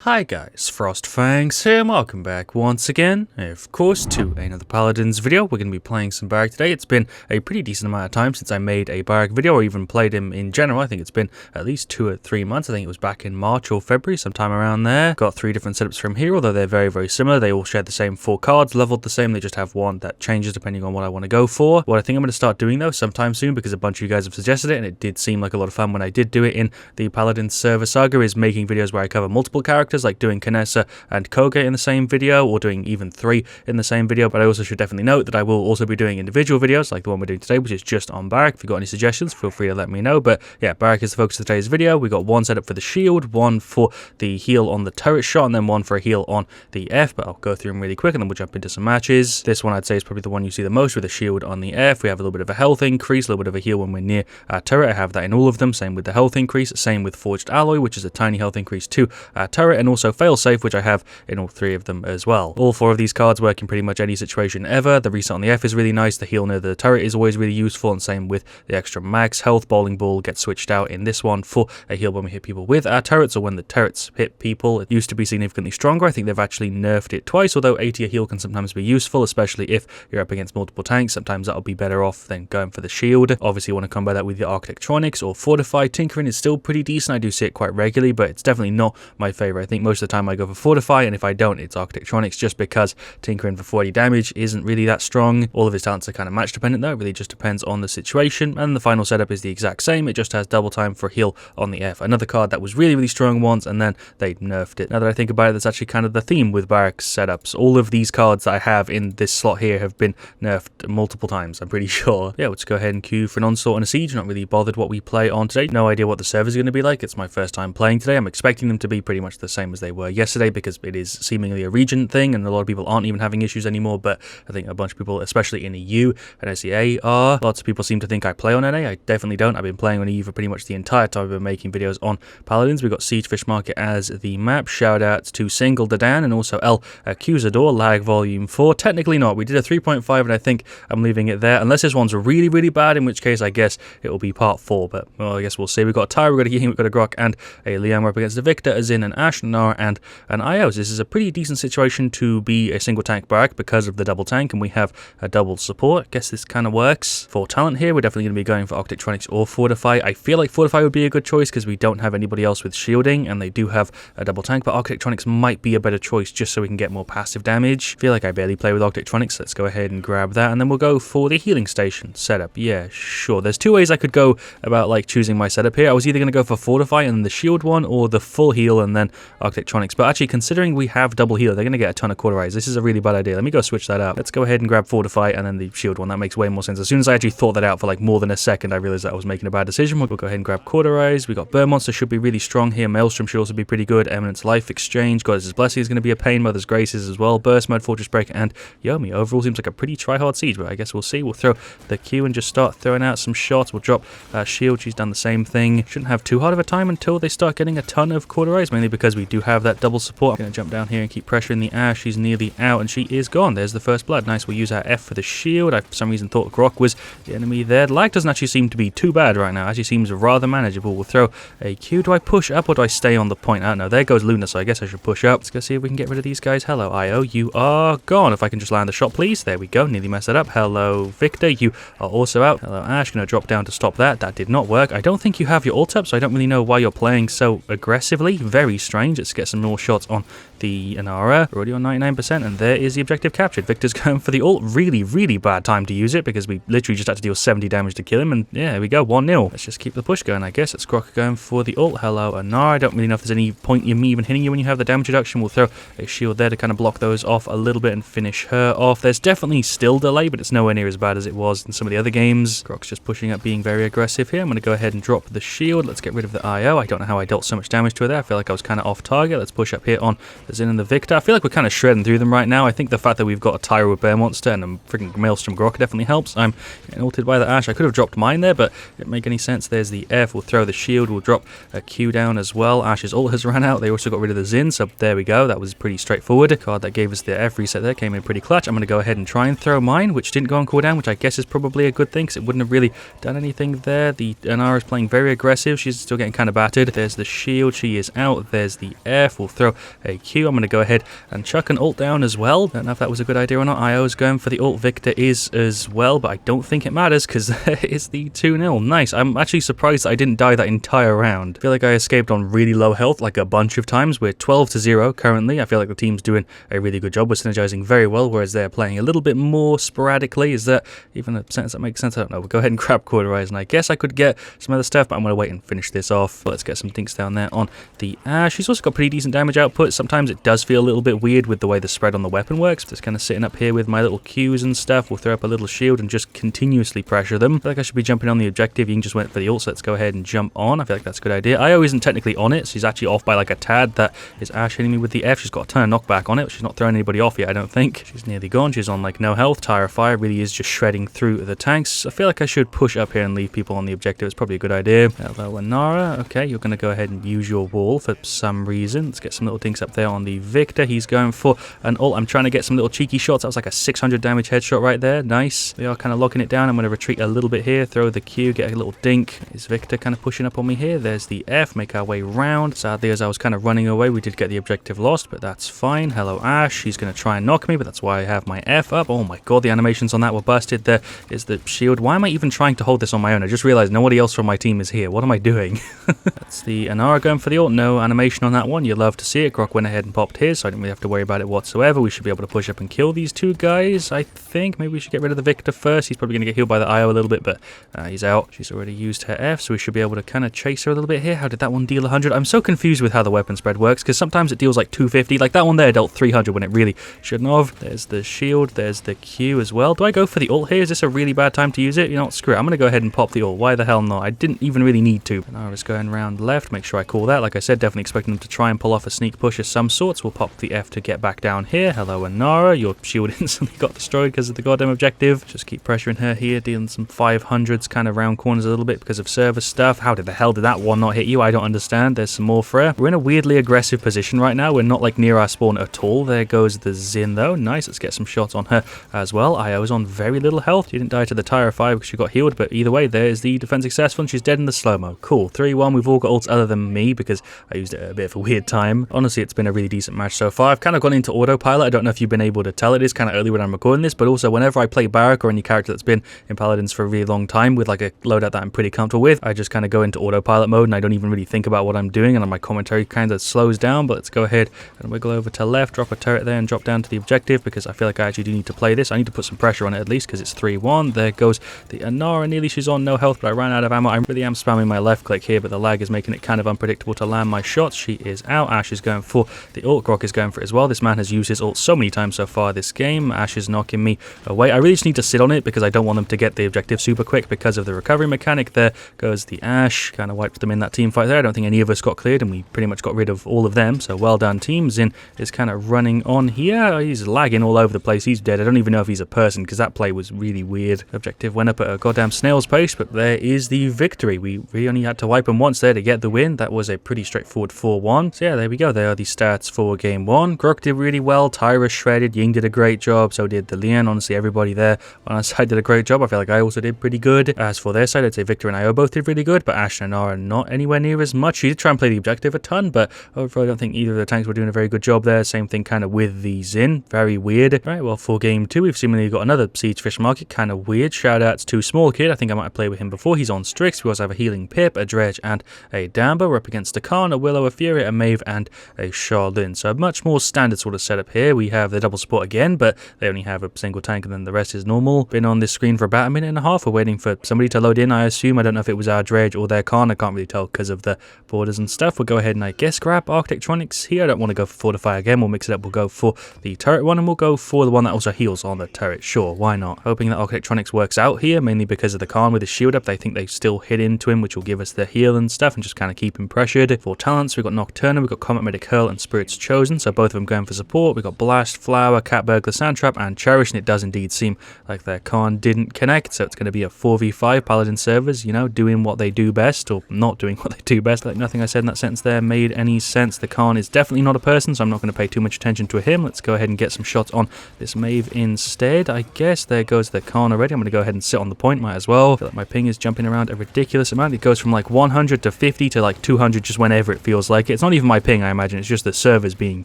Hi guys, FrostFangs here, and welcome back once again, of course, to another Paladins video. We're going to be playing some Barik today. It's been a pretty decent amount of time since I made a Barik video, or even played him in general. I think it's been at least 2 or 3 months. I think it was back in March or February, sometime around there. Got 3 different setups from here, although they're very similar. They all share the same 4 cards, leveled the same. They just have one that changes depending on what I want to go for. What I think I'm going to start doing though sometime soon, because a bunch of you guys have suggested it, and it did seem like a lot of fun when I did do it in the Paladins server saga, is making videos where I cover multiple characters, like doing Kinessa and Koga in the same video, or doing even 3 in the same video. But I also should definitely note that I will also be doing individual videos like the one we're doing today, which is just on Barik. If you've got any suggestions, feel free to let me know. But yeah, Barik is the focus of today's video. We got one set up for the shield, one for the heal on the turret shot, and then one for a heal on the F. But I'll go through them really quick and then we'll jump into some matches. This one I'd say is probably the one you see the most, with a shield on the F. We have a little bit of a health increase, a little bit of a heal when we're near our turret. I have that in all of them. Same with the health increase, same with Forged Alloy, which is a tiny health increase to our turret, and also fail safe, which I have in all 3 of them as well. All 4 of these cards work in pretty much any situation ever. The reset on the F is really nice. The heal near the turret is always really useful, and same with the extra max health. Bowling ball gets switched out in this one for a heal when we hit people with our turrets, or when the turrets hit people. It used to be significantly stronger. I think they've actually nerfed it twice, although 80 heal can sometimes be useful, especially if you're up against multiple tanks. Sometimes that'll be better off than going for the shield. Obviously you want to combo that with your architectronics or fortify. Tinkering is still pretty decent. I do see it quite regularly, but it's definitely not my favorite. I think most of the time I go for fortify, and if I don't, it's architectronics, just because tinkering for 40 damage isn't really that strong. All of his talents are kind of match dependent though. It really just depends on the situation. And the final setup is the exact same. It just has double time for heal on the F. Another card that was really strong once, and then they nerfed it. Now that I think about it, that's actually kind of the theme with Barik's setups. All of these cards that I have in this slot here have been nerfed multiple times, I'm pretty sure. Yeah, let's go ahead and queue for an onslaught and a siege. Not really bothered what we play on today. No idea what the servers are going to be like. It's my first time playing today. I'm expecting them to be pretty much the same as they were yesterday, because it is seemingly a region thing, and a lot of people aren't even having issues anymore. But I think a bunch of people, especially in EU and SEA, are. Lots of people seem to think I play on NA. I definitely don't. I've been playing on EU for pretty much the entire time I've been making videos on Paladins. We've got Siege Fish Market as the map. Shout outs to Single Dadan and also El Accusador. Lag Volume 4. Technically not. We did a 3.5 and I think I'm leaving it there, unless this one's really bad, in which case I guess it will be part 4. But well, I guess we'll see. We've got a Tyre, we've got a Ying, we've got a Grok, and a Liam. We're up against a Victor, a Zin, an Ash, an Nara, and an IO. So this is a pretty decent situation to be a single tank Barik because of the double tank, and we have a double support. I guess this kind of works. For talent here, we're definitely going to be going for Architectronics or Fortify. I feel like Fortify would be a good choice because we don't have anybody else with shielding, and they do have a double tank, but Architectronics might be a better choice just so we can get more passive damage. I feel like I barely play with Architectronics, so let's go ahead and grab that, and then we'll go for the healing station setup. Yeah, sure. There's 2 ways I could go about like choosing my setup here. I was either going to go for Fortify and then the shield one, or the full heal and then Architectronics, but actually considering we have double heal, they're going to get a ton of cauterize. This is a really bad idea. Let me go switch that up. Let's go ahead and grab Fortify and then the shield one. That makes way more sense. As soon as I actually thought that out for like more than a second, I realized that I was making a bad decision. We'll go ahead and grab Cauterize. We got Burn Monster, should be really strong here. Maelstrom should also be pretty good. Eminence Life Exchange. Goddess's Blessing is going to be a pain. Mother's Graces as well. Burst Mode, Fortress Breaker, and Yomi. Overall seems like a pretty try-hard siege, but I guess we'll see. We'll throw the Q and just start throwing out some shots. We'll drop Shield. She's done the same thing. Shouldn't have too hard of a time until they start getting a ton of Cauterize, mainly because we do have that double support. I'm going to jump down here and keep pressuring the Ash. She's nearly out, and she is gone. There's the first blood. Nice. We'll use our F for the shield. I for some reason thought Grok was the enemy there. The lag doesn't actually seem to be too bad right now. It actually seems rather manageable. We'll throw a Q. Do I push up or do I stay on the point? I don't know. There goes Luna, so I guess I should push up. Let's go see if we can get rid of these guys. Hello, IO. You are gone. If I can just land the shot, please. There we go. Nearly messed it up. Hello, Victor. You are also out. Hello, Ash. Going to drop down to stop that. That did not work. I don't think you have your ult up, so I don't really know why you're playing so aggressively. Very strange. Let's get some more shots on the Inara. We're already on 99%, and there is the objective captured. Victor's going for the ult. Really bad time to use it, because we literally just had to deal 70 damage to kill him, and yeah, there we go, 1-0. Let's just keep the push going, I guess. It's Grok going for the ult. Hello, Inara. I don't really know if there's any point in me even hitting you when you have the damage reduction. We'll throw a shield there to kind of block those off a little bit and finish her off. There's definitely still delay, but it's nowhere near as bad as it was in some of the other games. Grok's just pushing up, being very aggressive here. I'm going to go ahead and drop the shield. Let's get rid of the IO. I don't know how I dealt so much damage to her there. I feel like I was kind of off target. Let's push up here on the Zin and the Victor. I feel like we're kind of shredding through them right now. I think the fact that we've got a Tyro with Bear Monster and a freaking Maelstrom Grok definitely helps. I'm getting ulted by the Ash. I could have dropped mine there, but it didn't make any sense. There's the F. We'll throw the shield. We'll drop a Q down as well. Ash's ult has run out. They also got rid of the Zin, so there we go. That was pretty straightforward. The card that gave us the F reset there came in pretty clutch. I'm going to go ahead and try and throw mine, which didn't go on cooldown, which I guess is probably a good thing, because it wouldn't have really done anything there. The Inara is playing very aggressive. She's still getting kind of battered. There's the shield. She is out. There's the F. We'll throw a Q. I'm going to go ahead and chuck an ult down as well. Don't know if that was a good idea or not. IO's going for the ult. Victor is as well, but I don't think it matters because it's the 2-0. Nice. I'm actually surprised that I didn't die that entire round. I feel like I escaped on really low health like a bunch of times. We're 12-0 currently. I feel like the team's doing a really good job. We're synergizing very well, whereas they're playing a little bit more sporadically. Is that even a sentence that makes sense? I don't know. We'll go ahead and grab Cauterize, and I guess I could get some other stuff, but I'm going to wait and finish this off. But let's get some dinks down there on the Ash. He's also got pretty decent damage output. Sometimes it does feel a little bit weird with the way the spread on the weapon works. Just kind of sitting up here with my little Qs and stuff. We'll throw up a little shield and just continuously pressure them. I feel like I should be jumping on the objective. You can just went for the ult, so let's go ahead and jump on. I feel like that's a good idea. IO isn't technically on it, so she's actually off by like a tad. That is Ash hitting me with the F. She's got a ton of knockback on it, but she's not throwing anybody off yet, I don't think. She's nearly gone. She's on like no health. Tire Fire really is just shredding through the tanks. I feel like I should push up here and leave people on the objective. It's probably a good idea. Hello, Anara. Okay, you're going to go ahead and use your wall for some reason. Let's get some little dinks up there on the Victor. He's going for an ult. I'm trying to get some little cheeky shots. That was like a 600 damage headshot right there. Nice. They are kind of locking it down. I'm going to retreat a little bit here. Throw the Q. Get a little dink. Is Victor kind of pushing up on me here? There's the F. Make our way round. Sadly, as I was kind of running away, we did get the objective lost, but that's fine. Hello, Ash. He's going to try and knock me, but that's why I have my F up. Oh my god, the animations on that were busted. There is the shield. Why am I even trying to hold this on my own? I just realized nobody else from my team is here. What am I doing? That's the Anara going for the ult. No animation on that one. You'll love to see it. Grok went ahead and popped his, so I didn't really have to worry about it whatsoever. We should be able to push up and kill these two guys, I think. Maybe we should get rid of the Victor first. He's probably going to get healed by the IO a little bit, but he's out. She's already used her F, so we should be able to kind of chase her a little bit here. How did that one deal 100? I'm so confused with how the weapon spread works, because sometimes it deals like 250. Like that one there dealt 300 when it really shouldn't have. There's the shield. There's the Q as well. Do I go for the ult here? Is this a really bad time to use it? You know what? Screw it. I'm going to go ahead and pop the ult. Why the hell not? I didn't even really need to. Anara's going around left. Make sure I call that. Like I said, definitely expecting them to try and pull off a sneak push of some sorts. We'll pop the F to get back down here. Hello, Anara. Your shield instantly got destroyed because of the goddamn objective. Just keep pressuring her here, dealing some 500s kind of round corners a little bit because of service stuff. How did the hell did that one not hit you? I don't understand. There's some more for her. We're in a weirdly aggressive position right now. We're not like near our spawn at all. There goes the Xin though. Nice. Let's get some shots on her as well. IO is on very little health. She didn't die to the Tire Fire because she got healed, but either way, there's the defense successful and she's dead in the slow-mo. Cool. 3-1. We've all got ults other than me because I used it at a bit of a weird time. Honestly, it's been a really decent match so far. I've kind of gone into autopilot. I don't know if you've been able to tell. It is kind of early when I'm recording this, but also whenever I play Barik or any character that's been in Paladins for a really long time with like a loadout that I'm pretty comfortable with, I just kind of go into autopilot mode and I don't even really think about what I'm doing, and my commentary kind of slows down. But let's go ahead and wiggle over to left, drop a turret there and drop down to the objective because I feel like I actually do need to play this. I need to put some pressure on it at least because it's 3-1. There goes the Anara. Nearly she's on no health, but I ran out of ammo. I really am spamming my left click here, but the lag is making it kind of unpredictable to land my shots. She is out. Ash is going for the ult. Grok is going for it as well. This man has used his ult so many times so far this game. Ash is knocking me away. I really just need to sit on it because I don't want them to get the objective super quick because of the recovery mechanic. There goes the Ash. Kind of wiped them in that team fight there. I don't think any of us got cleared and we pretty much got rid of all of them. So well done team. Xin is kind of running on here. He's lagging all over the place. He's dead. I don't even know if he's a person because that play was really weird. Objective went up at a goddamn snail's pace, but there is the victory. We really only had to wipe them once there to get the win. That was a pretty straightforward 4-1. So yeah, there we go. There are the stats for game 1. Grok did really well. Tyra shredded. Ying did a great job. So did the Lian. Honestly, everybody there on our side did a great job. I feel like I also did pretty good. As for their side, I'd say Victor and IO both did really good, but Ash and Anara not anywhere near as much. She did try and play the objective a ton, but overall I don't think either of the tanks were doing a very good job there. Same thing kind of with the Xin. Very weird. Right, well, for game 2, we've seemingly got another Siege Fish Market. Kind of weird. Shout outs to Small Kid. I think I might have played with him before. He's on Strix. We also have a Healing Pip, a Dredge, and a Damba. We're up against a Khan, a Willow, a Fury, a Maeve, and a Charlene. So a much more standard sort of setup here. We have the double support again, but they only have a single tank and then the rest is normal. Been on this screen for about a minute and a half. We're waiting for somebody to load in, I assume. I don't know if it was our Dredge or their Khan. I can't really tell because of the borders and stuff. We'll go ahead and I guess grab Architectronics here. I don't want to go for Fortify again. We'll mix it up. We'll go for the turret one and we'll go for the one that also heals on the turret. Sure, why not? Hoping that Architectronics works out here, mainly because of the Khan with his shield up. They think they still hit into him, which will give us the heal and stuff and just kind of keep him pressured. For talents, we've got Nocturna, we've got Comet Medic Hurl and Spirits Chosen, so both of them going for support. We've got Blast, Flower, Cat Burglar, Sandtrap, and Cherish, and it does indeed seem like their Khan didn't connect, so it's going to be a 4v5 Paladin servers, you know, doing what they do best, or not doing what they do best. Like nothing I said in that sentence there made any sense. The Khan is definitely not a person, so I'm not going to pay too much attention to him. Let's go ahead and get some shots on this Maeve instead. I guess there goes the Khan already. I'm going to go ahead and sit on the point, might as well. I feel like my ping is jumping around a ridiculous amount. It goes from like 100 to 50 to like 200 just whenever it feels like it. It's not even my ping, I imagine. It's just the servers being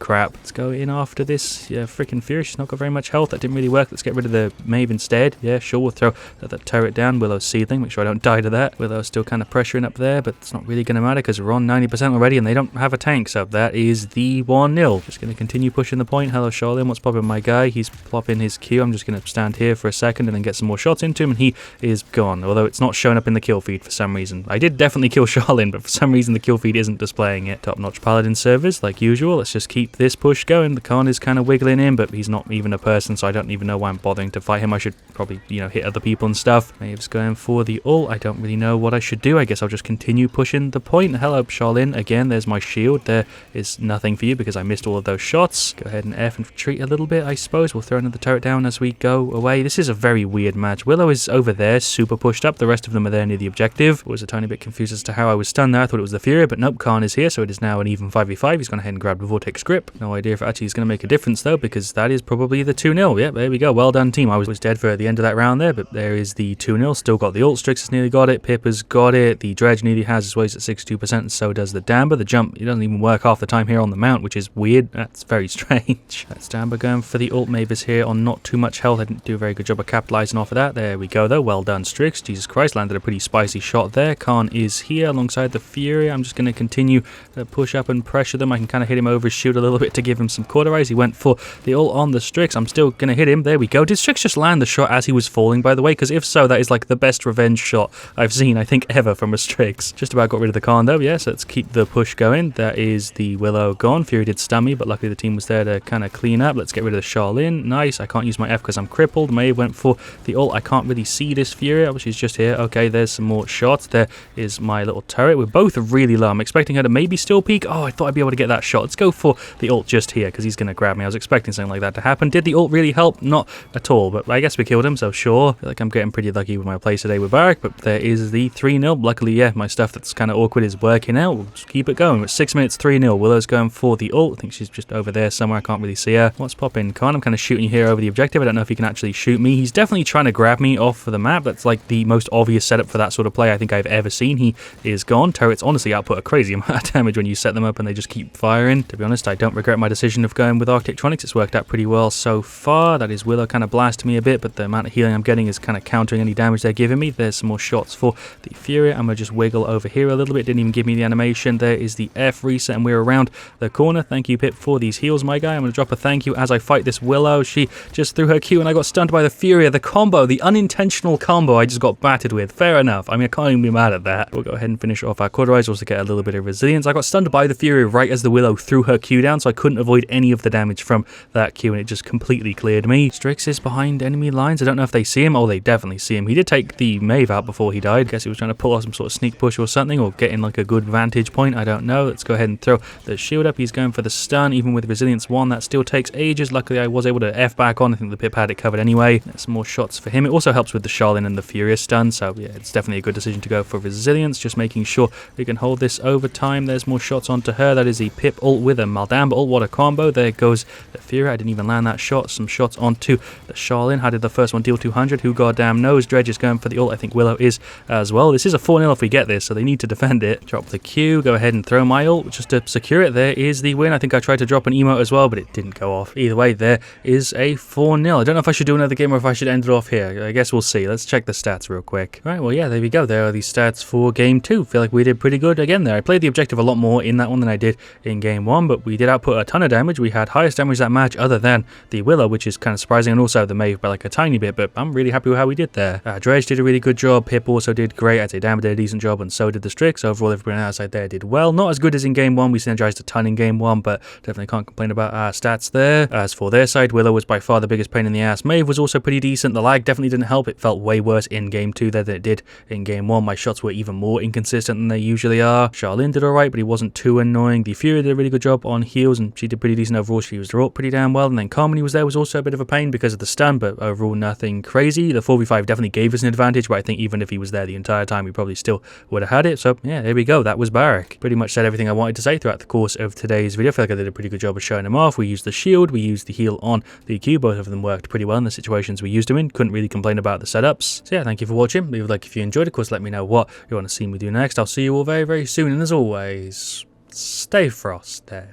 crap. Let's go in after this freaking Fury. She's not got very much health. That didn't really work. Let's get rid of the Maeve instead. Yeah, sure, we'll throw that turret down. Willow's seething. Make sure I don't die to that. Willow's still kind of pressuring up there, but it's not really going to matter because we're on 90% already and they don't have a tank. So that is the 1-0. Just going to continue pushing the point. Hello, Charlene. What's popping my guy? He's plopping his Q. I'm just going to stand here for a second and then get some more shots into him, and he is gone. Although it's not showing up in the kill feed for some reason. I did definitely kill Charlene, but for some reason the kill feed isn't displaying it. Top-notch Paladin servers, like usual. Let's just keep this push going. The Khan is kind of wiggling in, but he's not even a person, so I don't even know why I'm bothering to fight him. I should probably, hit other people and stuff. Maeve's going for the ult. I don't really know what I should do. I guess I'll just continue pushing the point. Hello, Charlene. Again, there's my shield. There is nothing for you because I missed all of those shots. Go ahead and F and retreat a little bit, I suppose. We'll throw another turret down as we go away. This is a very weird match. Willow is over there, super pushed up. The rest of them are there near the objective. I was a tiny bit confused as to how I was stunned there. I thought it was the Fury, but nope, Khan is here, so it is now an even 5v5. He's gone ahead and grabbed the Vortex grip. No idea if it actually is going to make a difference, though, because that is probably the 2-0. Yep, there we go. Well done, team. I was dead for the end of that round there, but there is the 2-0. Still got the ult. Strix has nearly got it. Pip has got it. The Dredge nearly has as well. He's at 62%, and so does the Damber. The jump, it doesn't even work half the time here on the mount, which is weird. That's very strange. That's Damber going for the ult. Maeve is here on not too much health. I didn't do a very good job of capitalizing off of that. There we go, though. Well done, Strix. Jesus Christ, landed a pretty spicy shot there. Khan is here alongside the Fury. I'm just going to continue to push up and pressure them. I can kind of hit him over his shield a little bit to give him some cauterize. He went for the ult on the Strix. I'm still going to hit him. There we go. Did Strix just land the shot as he was falling, by the way? Because if so, that is like the best revenge shot I've seen, I think, ever from a Strix. Just about got rid of the Khan, though. Yes, let's keep the push going. That is the Willow gone. Fury did stun me, but luckily the team was there to kind of clean up. Let's get rid of the Charlene. Nice. I can't use my F because I'm crippled. Maeve went for the ult. I can't really see this Fury. Oh, she's just here. Okay, there's some more shots. There is my little turret. We're both really low. I'm expecting her to maybe still peek. Oh, I thought I'd be able to get that shot. Let's go for the ult just here because he's going to grab me. I was expecting something like that to happen. Did the ult really help? Not at all, but I guess we killed him, so sure. I feel like I'm getting pretty lucky with my play today with Barik, but there is the 3-0. Luckily, yeah, my stuff that's kind of awkward is working out. We'll just keep it going. We're at 6 minutes, 3-0. Willow's going for the ult. I think she's just over there somewhere. I can't really see her. What's popping? Khan, I'm kind of shooting you here over the objective. I don't know if he can actually shoot me. He's definitely trying to grab me off of the map. That's like the most obvious setup for that sort of play I think I've ever seen. He is gone. Turrets honestly output a crazy amount of damage when you set them up and they just keep firing. To be honest, I don't regret my decision of going with Architectronics. It's worked out pretty well so far. That is Willow kind of blasting me a bit, but the amount of healing I'm getting is kind of countering any damage they're giving me. There's some more shots for the Fury. I'm going to just wiggle over here a little bit. Didn't even give me the animation. There is the F reset and we're around the corner. Thank you, Pip, for these heals, my guy. I'm going to drop a thank you as I fight this Willow. She just threw her Q and I got stunned by the Fury. The combo, the unintentional combo I just got battered with. Fair enough. I mean, I can't even be mad at that. We'll go ahead and finish off our cauterize also to get a little bit of resilience. I got stunned by the Fury right as the Willow threw her Q down, so I couldn't avoid any of the damage from that Q and it just completely cleared me. Strix is behind enemy lines. I don't know if they see him. Oh, they definitely see him. He did take the Maeve out before he died. I guess he was trying to pull off some sort of sneak push or something, or get in like a good vantage point. I don't know. Let's go ahead and throw the shield up. He's going for the stun. Even with resilience 1, that still takes ages. Luckily, I was able to F back on. I think the Pip had it covered anyway. There's some more shots for him. It also helps with the Charlene and the Furious stun, so yeah, it's definitely a good decision to go for resilience. Just making sure we can hold this over time. There's more shots onto her. That is the Pip ult with a Maldamba ult. What a combo. There goes the Fury. I didn't even land that shot. Some shots onto the Charlene. How did the first one deal 200? Who goddamn knows? Dredge is going for the ult. I think Willow is as well. This is a 4-0 if we get this, so they need to defend it. Drop the Q. Go ahead and throw my ult just to secure it. There is the win. I think I tried to drop an emote as well, but it didn't go off. Either way, there is a 4-0. I don't know if I should do another game or if I should end it off here. I guess we'll see. Let's check the stats real quick. All right, well, yeah, there we go. There are the stats for game 2. Feel like we did pretty good again there. I played the objective a lot more in that one than I did in game 1, but we did output a ton of damage. We had highest damage that match other than the Willow, which is kind of surprising, and also the Maeve by like a tiny bit, but I'm really happy with how we did there. Dredge did a really good job. Pip also did great. I'd say Damber did a decent job, and so did the Strix. Overall, everyone outside there did well. Not as good as in game 1. We synergized a ton in game 1, but definitely can't complain about our stats there. As for their side, Willow was by far the biggest pain in the ass. Maeve was also pretty decent. The lag definitely didn't help. It felt way worse in game 2 there than it did in game 1. My shots were even more inconsistent than they usually are. Charlene did alright, but he wasn't too annoying. The Fury did a really good job on heals, and she did pretty decent overall. She used her ult pretty damn well, and then Carmony was there, was also a bit of a pain because of the stun, but overall nothing crazy. The 4v5 definitely gave us an advantage, but I think even if he was there the entire time, we probably still would have had it. So yeah, there we go. That was Barik. Pretty much said everything I wanted to say throughout the course of today's video. I feel like I did a pretty good job of showing him off. We used the shield, we used the heal on the Q. Both of them worked pretty well in the situations we used them in. Couldn't really complain about the setups. So yeah, thank you for watching. Leave a like if you enjoyed. Of course, let me know what you want to see me do next. I'll see you all very, very soon, and as always, stay frosty.